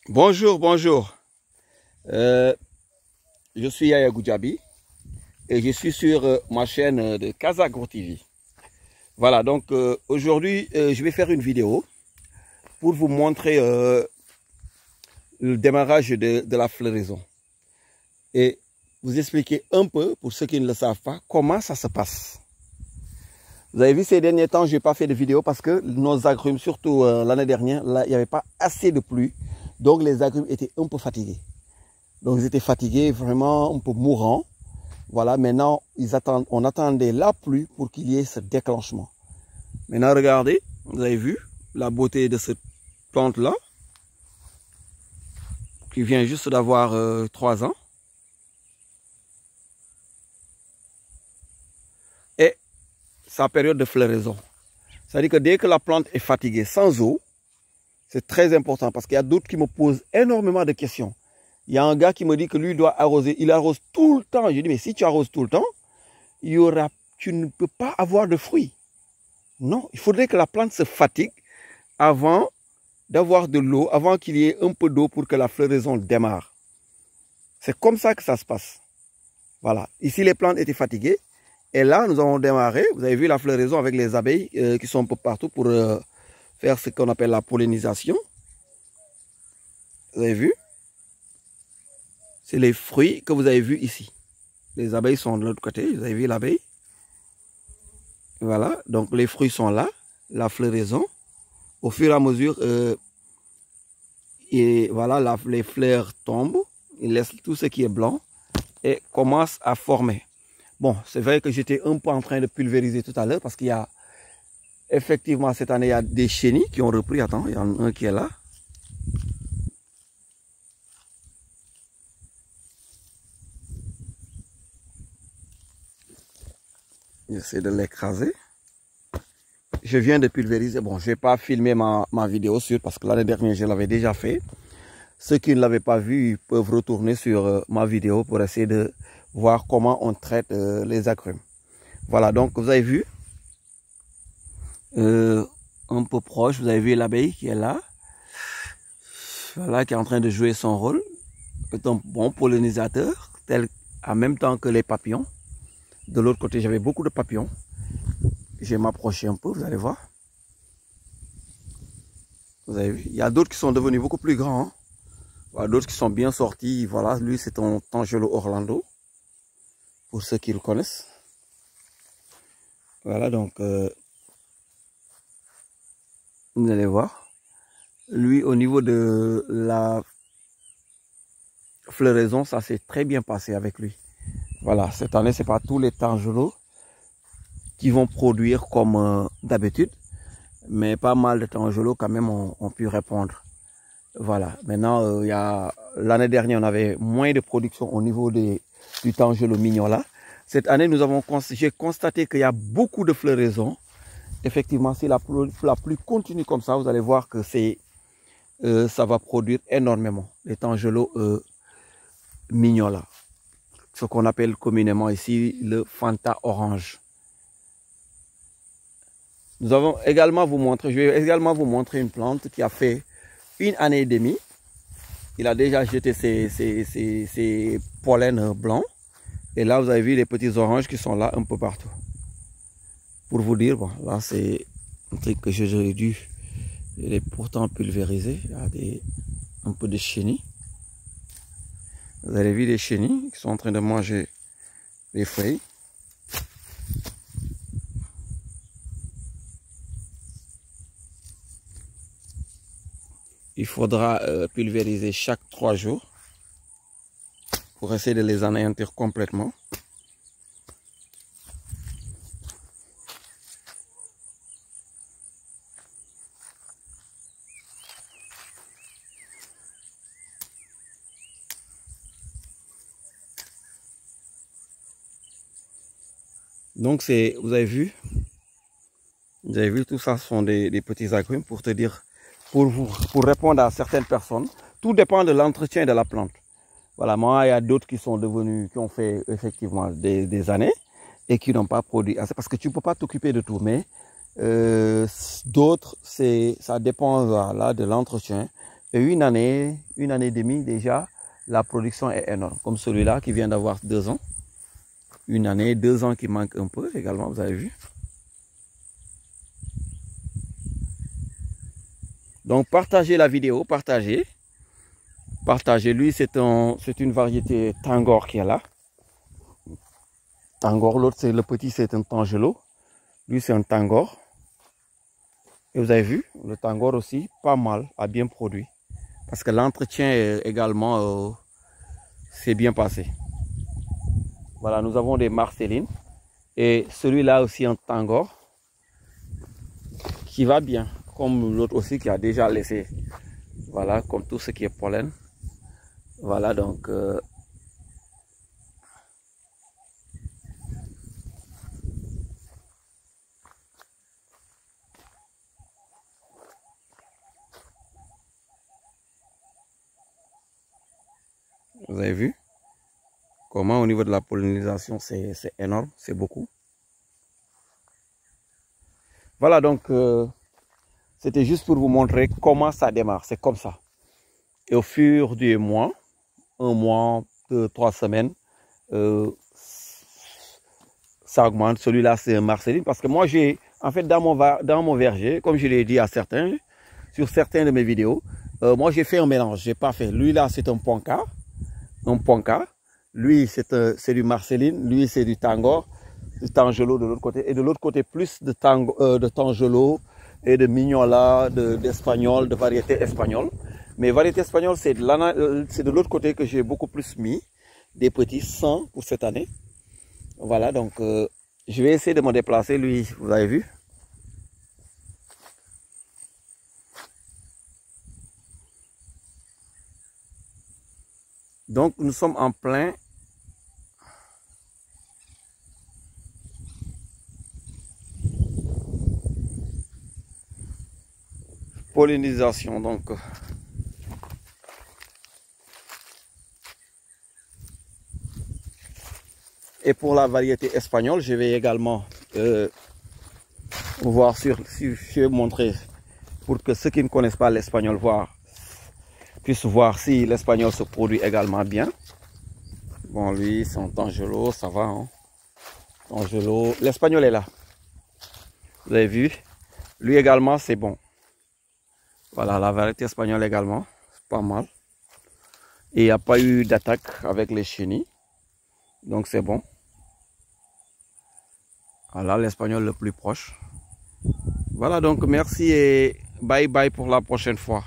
Bonjour, bonjour. Je suis Yaya Goudjabi et je suis sur ma chaîne de Kazagro TV. Voilà, donc aujourd'hui, je vais faire une vidéo pour vous montrer le démarrage de la floraison et vous expliquer un peu, pour ceux qui ne le savent pas, comment ça se passe. Vous avez vu, ces derniers temps, je n'ai pas fait de vidéo parce que nos agrumes, surtout l'année dernière, là, il n'y avait pas assez de pluie. Donc les agrumes étaient un peu fatigués. Donc ils étaient fatigués, vraiment un peu mourants. Voilà, maintenant on attendait la pluie pour qu'il y ait ce déclenchement. Maintenant regardez, vous avez vu la beauté de cette plante-là, qui vient juste d'avoir 3 ans. Et sa période de floraison. C'est-à-dire que dès que la plante est fatiguée sans eau, c'est très important parce qu'il y a d'autres qui me posent énormément de questions. Il y a un gars qui me dit que lui doit arroser. Il arrose tout le temps. Je dis, mais si tu arroses tout le temps, tu ne peux pas avoir de fruits. Non, il faudrait que la plante se fatigue avant d'avoir de l'eau, avant qu'il y ait un peu d'eau pour que la floraison démarre. C'est comme ça que ça se passe. Voilà. Ici, les plantes étaient fatiguées. Et là, nous avons démarré. Vous avez vu la floraison avec les abeilles qui sont un peu partout pour faire ce qu'on appelle la pollinisation. Vous avez vu? C'est les fruits que vous avez vus ici. Les abeilles sont de l'autre côté. Vous avez vu l'abeille? Voilà. Donc les fruits sont là. La floraison. Au fur et à mesure, et voilà, les fleurs tombent. Ils laissent tout ce qui est blanc et commencent à former. Bon, c'est vrai que j'étais un peu en train de pulvériser tout à l'heure parce qu'il y a effectivement cette année, il y a des chenilles qui ont repris. Attends, il y en a un qui est là. J'essaie de l'écraser. Je viens de pulvériser. Bon, je ne vais pas filmer ma vidéo sur parce que l'année dernière, je l'avais déjà fait. Ceux qui ne l'avaient pas vu, ils peuvent retourner sur ma vidéo pour essayer de voir comment on traite les agrumes. Voilà, donc vous avez vu, un peu proche, vous avez vu l'abeille qui est là. Voilà, qui est en train de jouer son rôle. C'est un bon pollinisateur, en même temps que les papillons. De l'autre côté, j'avais beaucoup de papillons. Je vais m'approcher un peu, vous allez voir. Vous avez vu, il y a d'autres qui sont devenus beaucoup plus grands. Hein. Voilà, d'autres qui sont bien sortis. Voilà, lui c'est un Tangelo Orlando. Pour ceux qui le connaissent. Voilà, donc vous allez voir. Lui, au niveau de la floraison, ça s'est très bien passé avec lui. Voilà, cette année, c'est pas tous les Tangelo qui vont produire comme d'habitude. Mais pas mal de Tangelo quand même ont pu répondre. Voilà, maintenant, l'année dernière, on avait moins de production au niveau du Tangelo mignon là. Cette année, j'ai constaté qu'il y a beaucoup de floraison. Effectivement, si la pluie continue comme ça, vous allez voir que ça va produire énormément. Les Tangelo mignons là. Ce qu'on appelle communément ici le Fanta orange. Je vais également vous montrer une plante qui a fait 1 année et demie. Il a déjà jeté ses pollens blancs. Et là, vous avez vu les petits oranges qui sont là un peu partout. Pour vous dire, bon, là, c'est un truc que j'aurais dû. Il est pourtant pulvérisé. Il y a un peu de chenilles. Vous avez vu les chenilles qui sont en train de manger les feuilles. Il faudra pulvériser chaque 3 jours pour essayer de les anéantir complètement. Donc vous avez vu tout ça, ce sont des petits agrumes pour te dire, pour répondre à certaines personnes. Tout dépend de l'entretien de la plante. Voilà, moi, il y a d'autres qui ont fait effectivement des années et qui n'ont pas produit assez parce que tu ne peux pas t'occuper de tout. Mais d'autres, ça dépend là, de l'entretien. Et une année et demie déjà, la production est énorme. Comme celui-là qui vient d'avoir 2 ans. Une année, 2 ans qui manque un peu également, vous avez vu. Donc partagez la vidéo, partagez. Partagez. Lui, c'est une variété Tangor qui est là. Tangor, l'autre, c'est le petit, c'est un Tangelo. Lui, c'est un Tangor. Et vous avez vu, le Tangor aussi, pas mal, a bien produit. Parce que l'entretien également s'est bien passé. Voilà, nous avons des Marcellines. Et celui-là aussi un Tangor qui va bien. Comme l'autre aussi qui a déjà laissé. Voilà, comme tout ce qui est pollen. Voilà, donc... vous avez vu comment au niveau de la pollinisation c'est énorme, c'est beaucoup. Voilà, donc c'était juste pour vous montrer comment ça démarre, c'est comme ça. Et au fur du mois, 1 mois, 2, 3 semaines, ça augmente. Celui-là c'est un Marcellin parce que moi j'ai, en fait dans mon verger, comme je l'ai dit à certains, sur certaines de mes vidéos, moi j'ai fait un mélange, j'ai pas fait. Lui là c'est un Ponca. Un Ponca, lui c'est du Marcellin, lui c'est du Tangor, du Tangelo de l'autre côté, et de l'autre côté plus de Tangelo et de Mignola, d'Espagnol, de variété espagnole. Mais variété espagnole c'est de l'autre côté que j'ai beaucoup plus mis, des petits 100 pour cette année. Voilà, donc je vais essayer de me déplacer, lui, vous avez vu. Donc nous sommes en plein pollinisation. Donc et pour la variété espagnole, je vais également voir je vais montrer pour que ceux qui ne connaissent pas l'espagnol puissent voir si l'espagnol se produit également bien. Bon, lui, c'est un Tangelo, ça va. Hein? Tangelo, l'espagnol est là. Vous avez vu? Lui également, c'est bon. Voilà, la variété espagnole également, c'est pas mal. Et il n'y a pas eu d'attaque avec les chenilles. Donc c'est bon. Voilà, l'espagnol le plus proche. Voilà, donc merci et bye bye pour la prochaine fois.